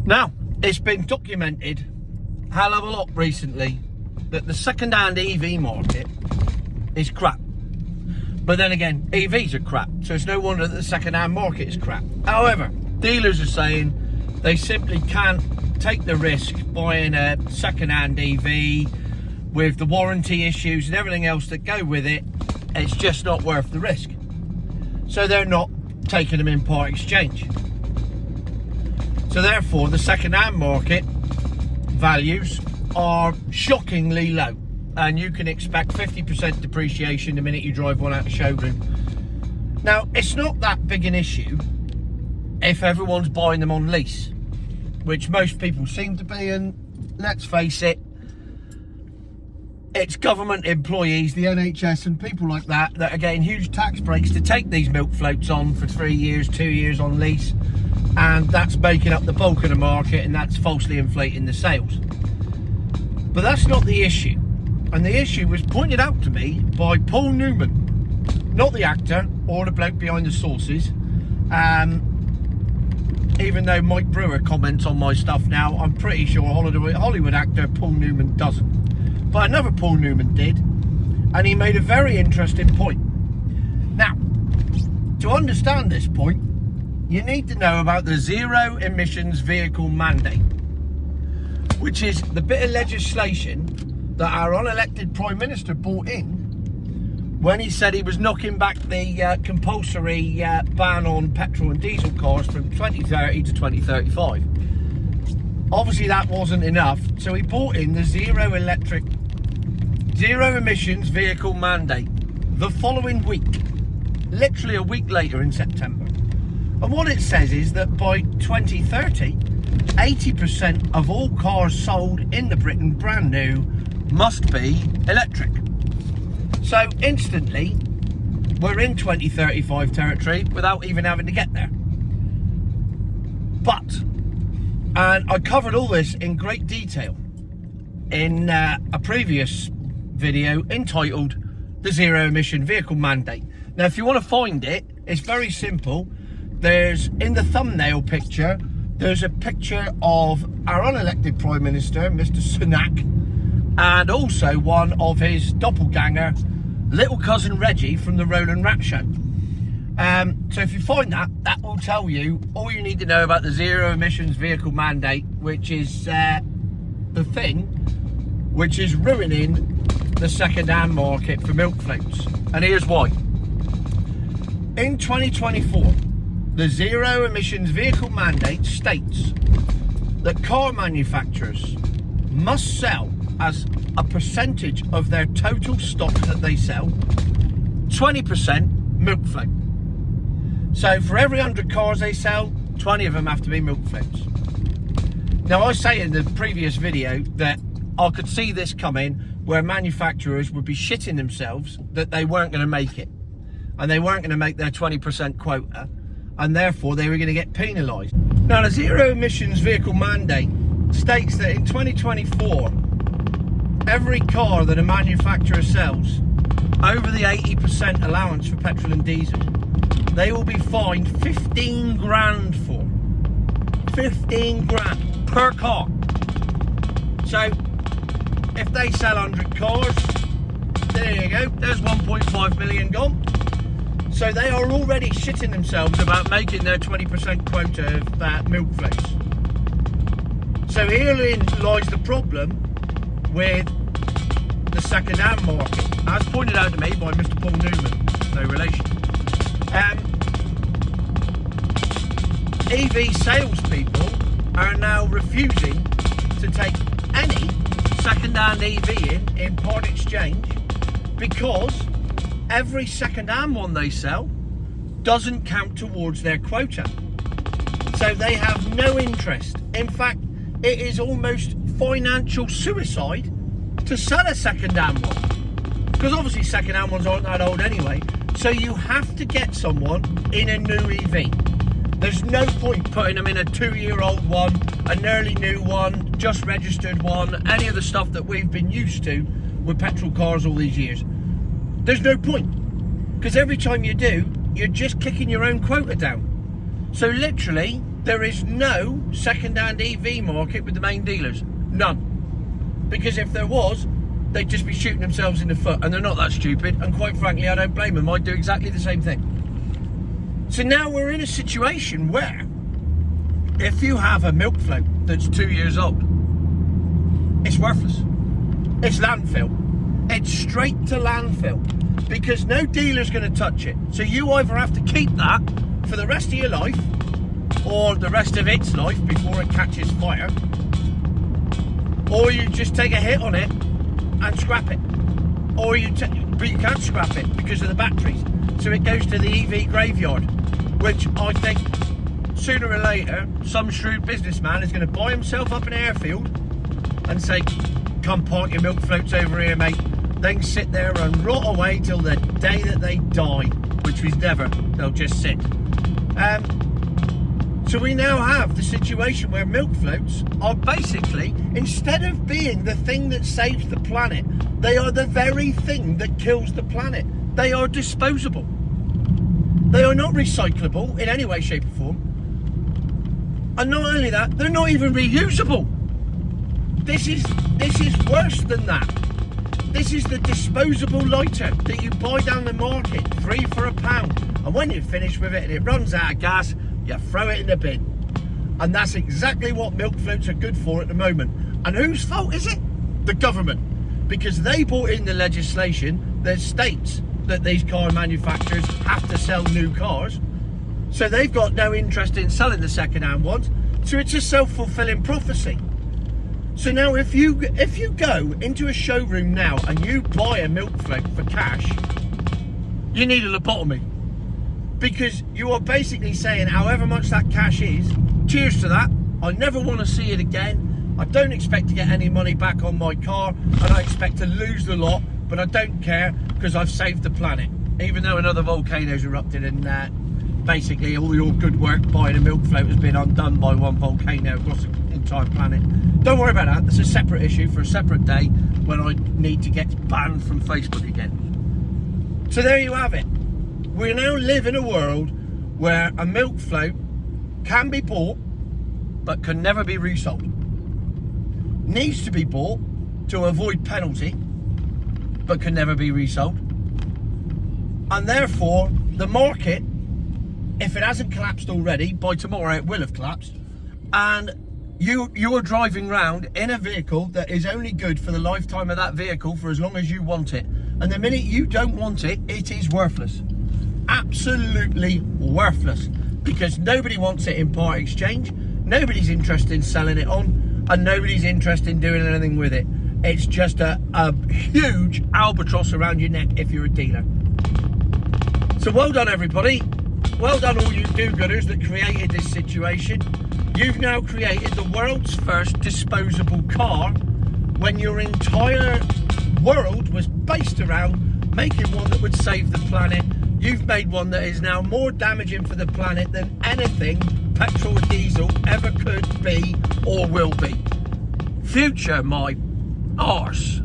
Now, it's been documented hell of a lot recently that the second-hand EV market is crap. But then again, EVs are crap, so it's no wonder that the second-hand market is crap. However, dealers are saying they simply can't take the risk buying a second-hand EV with the warranty issues and everything else that go with it. It's just not worth the risk. So they're not taking them in part exchange. So therefore, the second-hand market values are shockingly low. And you can expect 50% depreciation the minute you drive one out the showroom. Now, it's not that big an issue if everyone's buying them on lease, which most people seem to be, and let's face it, it's government employees, the NHS and people like that are getting huge tax breaks to take these milk floats on for 3 years, 2 years on lease, and that's making up the bulk of the market, and that's falsely inflating the sales. But that's not the issue. And the issue was pointed out to me by Paul Newman, not the actor or the bloke behind the sources. Even though Mike Brewer comments on my stuff now, I'm pretty sure Hollywood actor Paul Newman doesn't. But another Paul Newman did, and he made a very interesting point. Now, to understand this point, you need to know about the zero emissions vehicle mandate, which is the bit of legislation that our unelected Prime Minister brought in when he said he was knocking back the compulsory ban on petrol and diesel cars from 2030 to 2035. Obviously that wasn't enough, so he brought in the zero emissions vehicle mandate the following week, literally a week later in September. And what it says is that by 2030, 80% of all cars sold in Britain brand new must be electric. So instantly we're in 2035 territory without even having to get there. But, and I covered all this in great detail in a previous video entitled the zero emission vehicle mandate. Now if you want to find it, it's very simple. There's, in the thumbnail picture, there's a picture of our unelected Prime Minister, Mr. Sunak, and also one of his doppelganger, little cousin Reggie from the Roland Rat Show. So if you find that, that will tell you all you need to know about the zero emissions vehicle mandate, which is the thing which is ruining the second-hand market for milk floats. And here's why. In 2024, the zero emissions vehicle mandate states that car manufacturers must sell as a percentage of their total stock that they sell, 20% milk float. So for every 100 cars they sell, 20 of them have to be milk floats. Now I say in the previous video that I could see this coming, where manufacturers would be shitting themselves that they weren't going to make it, and they weren't going to make their 20% quota, and therefore they were going to get penalised. Now the zero emissions vehicle mandate states that in 2024, every car that a manufacturer sells over the 80% allowance for petrol and diesel, they will be fined 15 grand for. 15 grand per car. So if they sell 100 cars, there you go, there's 1.5 million gone. So they are already shitting themselves about making their 20% quota of milk floats. So herein lies the problem with the second-hand market, as pointed out to me by Mr. Paul Newman, no relation. EV salespeople are now refusing to take any second-hand EV in part exchange because every second-hand one they sell doesn't count towards their quota. So they have no interest. In fact, it is almost financial suicide to sell a second-hand one, because obviously second-hand ones aren't that old anyway. So you have to get someone in a new EV. There's no point putting them in a 2-year-old one, a nearly new one, just registered one, any of the stuff that we've been used to with petrol cars all these years. There's no point, because every time you do, you're just kicking your own quota down. So literally, There is no second-hand EV market with the main dealers. None. Because if there was, they'd just be shooting themselves in the foot, and they're not that stupid, and quite frankly, I don't blame them. I'd do exactly the same thing. So now we're in a situation where if you have a milk float that's 2 years old, it's worthless. It's landfill. It's straight to landfill because no dealer's going to touch it. So you either have to keep that for the rest of your life or the rest of its life before it catches fire, or you just take a hit on it and scrap it, but you can't scrap it because of the batteries, so it goes to the EV graveyard, which I think sooner or later some shrewd businessman is going to buy himself up an airfield and say, come park your milk floats over here, mate. They can sit there and rot away till the day that they die, which is never. They'll just sit. So we now have the situation where milk floats are basically, instead of being the thing that saves the planet, they are the very thing that kills the planet. They are disposable. They are not recyclable in any way, shape or form. And not only that, they're not even reusable. This is worse than that. This is the disposable lighter that you buy down the market, 3 for £1. And when you're finished with it and it runs out of gas, you throw it in the bin. And that's exactly what milk floats are good for at the moment. And whose fault is it? The government. Because they brought in the legislation that states that these car manufacturers have to sell new cars. So they've got no interest in selling the second-hand ones. So it's a self-fulfilling prophecy. So now if you go into a showroom now and you buy a milk float for cash, you need a lobotomy. Because you are basically saying however much that cash is, cheers to that, I never want to see it again, I don't expect to get any money back on my car, and I expect to lose the lot, but I don't care because I've saved the planet. Even though another volcano's erupted and basically all your good work buying a milk float has been undone by one volcano across the entire planet. Don't worry about that, that's a separate issue for a separate day when I need to get banned from Facebook again. So there you have it. We now live in a world where a milk float can be bought but can never be resold. Needs to be bought to avoid penalty but can never be resold. And therefore the market, if it hasn't collapsed already, by tomorrow it will have collapsed, and you are driving around in a vehicle that is only good for the lifetime of that vehicle for as long as you want it, and the minute you don't want it, it is worthless. Absolutely worthless, because nobody wants it in part exchange, nobody's interested in selling it on, and nobody's interested in doing anything with it. It's just a huge albatross around your neck if you're a dealer. So well done everybody, well done all you do-gooders that created this situation. You've now created the world's first disposable car when your entire world was based around making one that would save the planet. You've made one that is now more damaging for the planet than anything petrol or diesel ever could be or will be. Future my arse.